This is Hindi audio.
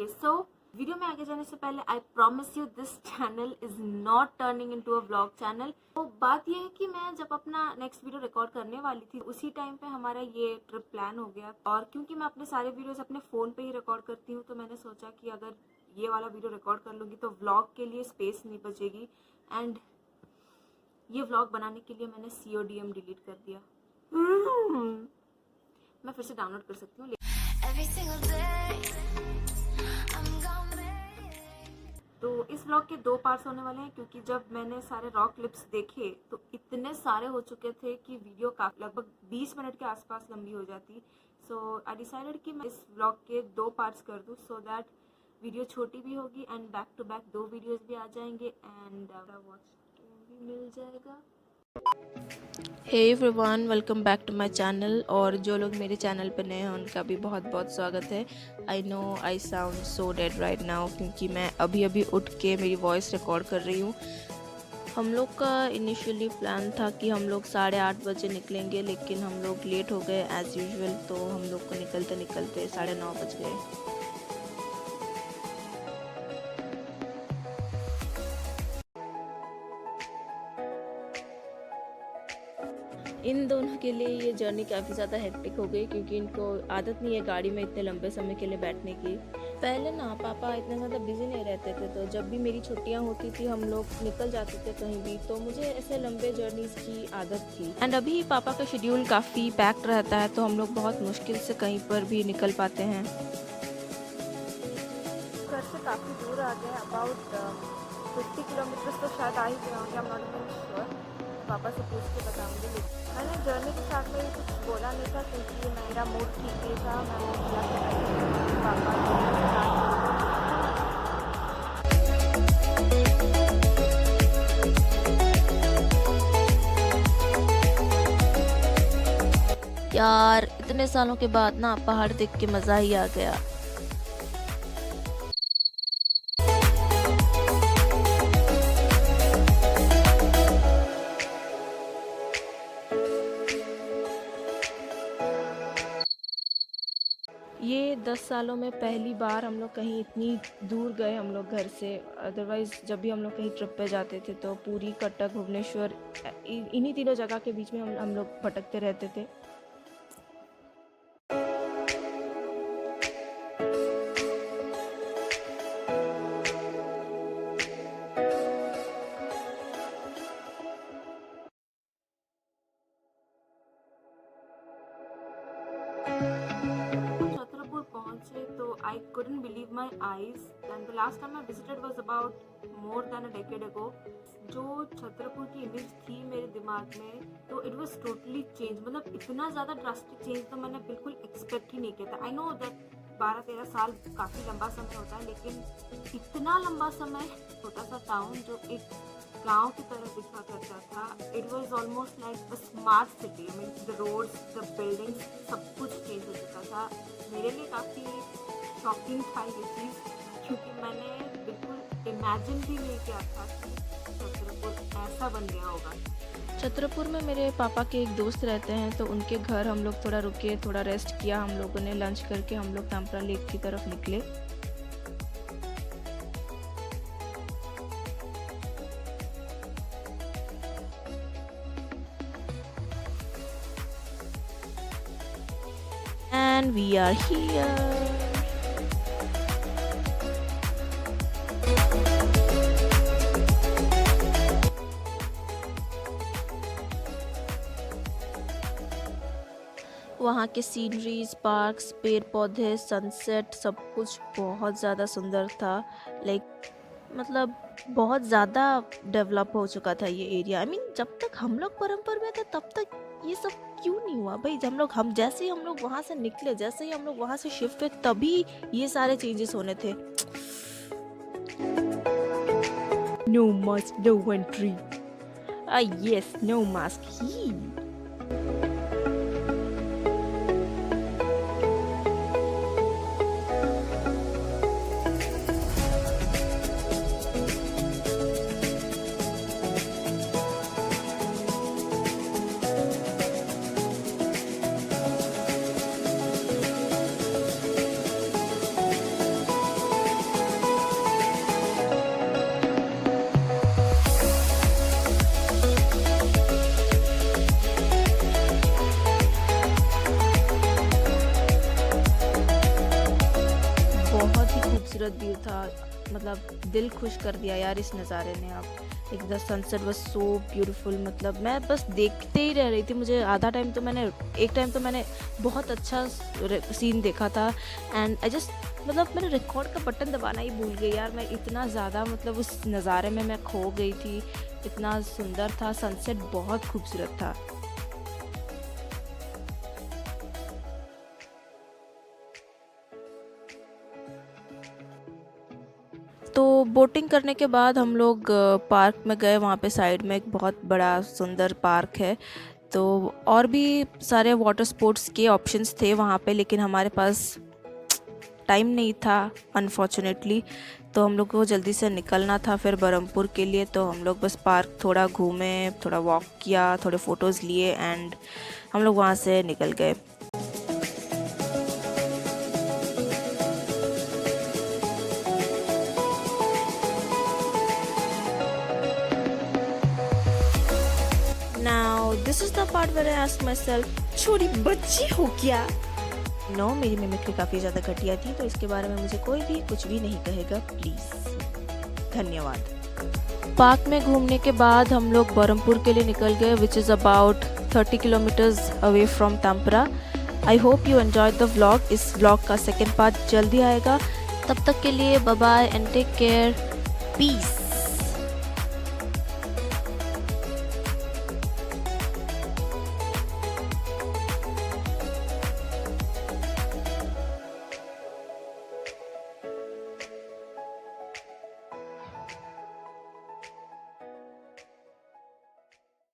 ओके सो वीडियो में आगे जाने से पहले I promise you this channel is not turning into a vlog channel. तो बात यह है कि मैं जब अपना नेक्स्ट वीडियो रिकॉर्ड करने वाली थी उसी टाइम पे हमारा ये ट्रिप प्लान हो गया, और क्योंकि मैं अपने सारे वीडियोस अपने फ़ोन पे ही रिकॉर्ड करती हूँ तो मैंने सोचा कि अगर ये वाला वीडियो रिकॉर्ड कर लूँगी तो व्लॉग के लिए स्पेस नहीं बचेगी, एंड ये व्लॉग बनाने के लिए मैंने CODM डिलीट कर दिया। मैं फिर से डाउनलोड कर सकती हूँ। तो इस व्लॉग के 2 पार्ट्स होने वाले हैं, क्योंकि जब मैंने सारे रॉ क्लिप्स देखे तो इतने सारे हो चुके थे कि वीडियो का लगभग 20 मिनट के आसपास लंबी हो जाती। सो आई डिसाइडेड कि मैं इस व्लॉग के 2 पार्ट्स कर दूँ, सो दैट वीडियो छोटी भी होगी and back to back 2 videos भी आ जाएंगे एंड वॉच भी मिल जाएगा। Hey everyone, welcome back to my channel. और जो लोग मेरे चैनल पर नए हैं उनका भी बहुत बहुत स्वागत है। I know I sound so dead right now, क्योंकि मैं अभी उठ के मेरी वॉइस रिकॉर्ड कर रही हूँ। हम लोग का इनिशियली प्लान था कि हम लोग 8:30 बजे निकलेंगे, लेकिन हम लोग लेट हो गए एज़ यूजुअल, तो हम लोग को निकलते निकलते 9:30 बज गए। इन दोनों के लिए ये जर्नी काफ़ी ज़्यादा हेक्टिक हो गई, क्योंकि इनको आदत नहीं है गाड़ी में इतने लंबे समय के लिए बैठने की। पहले ना पापा इतने ज़्यादा बिजी नहीं रहते थे, तो जब भी मेरी छुट्टियां होती थी हम लोग निकल जाते थे कहीं भी, तो मुझे ऐसे लंबे जर्नीज़ की आदत थी। एंड अभी पापा का शेड्यूल काफ़ी पैक्ड रहता है, तो हम लोग बहुत मुश्किल से कहीं पर भी निकल पाते हैं। घर से काफ़ी दूर आ गए, अबाउट 50 किलोमीटर तो शायद आ ही गए होंगे, I am not even sure. पापा से पूछ के बताऊँगी। मैंने जर्नी के साथ में कुछ बोला नहीं था, क्योंकि मेरा मूड ठीक नहीं था। मैं वो किया पापा यार इतने सालों के बाद ना पहाड़ देख के मज़ा ही आ गया। ये 10 सालों में पहली बार हम लोग कहीं इतनी दूर गए हम लोग घर से। अदरवाइज़ जब भी हम लोग कहीं ट्रिप पे जाते थे तो पुरी, कटक, भुवनेश्वर, इन्हीं तीनों जगह के बीच में हम लोग भटकते रहते थे। छतरपुर पहुंचे तो आई couldn't believe my eyes, and the last time I visited was about more than a decade ago. जो छतरपुर की इमेज थी मेरे दिमाग में, तो इट वॉज टोटली चेंज। मतलब इतना ज़्यादा ड्रास्टिक चेंज तो मैंने बिल्कुल एक्सपेक्ट ही नहीं किया था। आई नो दैट 12-13 साल काफ़ी लंबा समय होता है, लेकिन इतना लंबा समय छोटा सा टाउन जो एक गांव की तरह दिखा करता था, it was almost like a smart city. I mean the roads, the buildings, सब कुछ चेंज हो चुका था। मेरे लिए काफ़ी शॉकिंग था ये चीज़, क्योंकि मैंने बिल्कुल इमेजिन भी नहीं किया था कि छतरपुर ऐसा बन गया होगा। छतरपुर में मेरे पापा के एक दोस्त रहते हैं, तो उनके घर हम लोग थोड़ा रुके, थोड़ा रेस्ट किया। हम लोगों ने लंच करके हम लोग ताम्परा लेक की तरफ निकले। And we are here. वहाँ के सीनरीज, पार्क्स, पेड़ पौधे, सनसेट, सब कुछ बहुत ज़्यादा सुंदर था। मतलब बहुत ज़्यादा डेवलप हो चुका था ये एरिया। आई मीन जब तक हम लोग परमपुर में थे तब तक ये सब क्यों नहीं हुआ भाई। हम जैसे ही हम लोग वहाँ से निकले, जैसे ही हम लोग वहाँ से शिफ्ट हुए, तभी ये सारे चेंजेस होने थे। No mask, no entry. Yes, no mask ही। था, मतलब दिल खुश कर दिया यार इस नज़ारे ने। आप एक the sunset was so beautiful, मतलब मैं बस देखते ही रह रही थी। मुझे एक टाइम तो मैंने बहुत अच्छा सीन देखा था एंड आई जस्ट मतलब मैंने रिकॉर्ड का बटन दबाना ही भूल गई यार। मैं इतना ज़्यादा मतलब उस नज़ारे में मैं खो गई थी, इतना सुंदर था सनसेट, बहुत खूबसूरत था। तो बोटिंग करने के बाद हम लोग पार्क में गए। वहाँ पे साइड में एक बहुत बड़ा सुंदर पार्क है, तो और भी सारे वाटर स्पोर्ट्स के ऑप्शंस थे वहाँ पे, लेकिन हमारे पास टाइम नहीं था अनफॉर्चुनेटली। तो हम लोग को जल्दी से निकलना था फिर बरहमपुर के लिए। तो हम लोग बस पार्क थोड़ा घूमे, थोड़ा वॉक किया, थोड़े फ़ोटोज़ लिए एंड हम लोग वहाँ से निकल गए। Now this is the part where I ask myself, छोटी बच्ची हो क्या? नो, मेरी मिमिक्री काफ़ी ज़्यादा घटिया थी, तो इसके बारे में मुझे कोई भी कुछ भी नहीं कहेगा प्लीज़। धन्यवाद। पार्क में घूमने के बाद हम लोग बरहमपुर के लिए निकल गए, which is about 30 kilometres away from तामपरा। I hope you enjoyed the vlog. इस व्लॉग का सेकेंड पार्ट जल्दी आएगा। तब तक के लिए bye bye and take care, piece.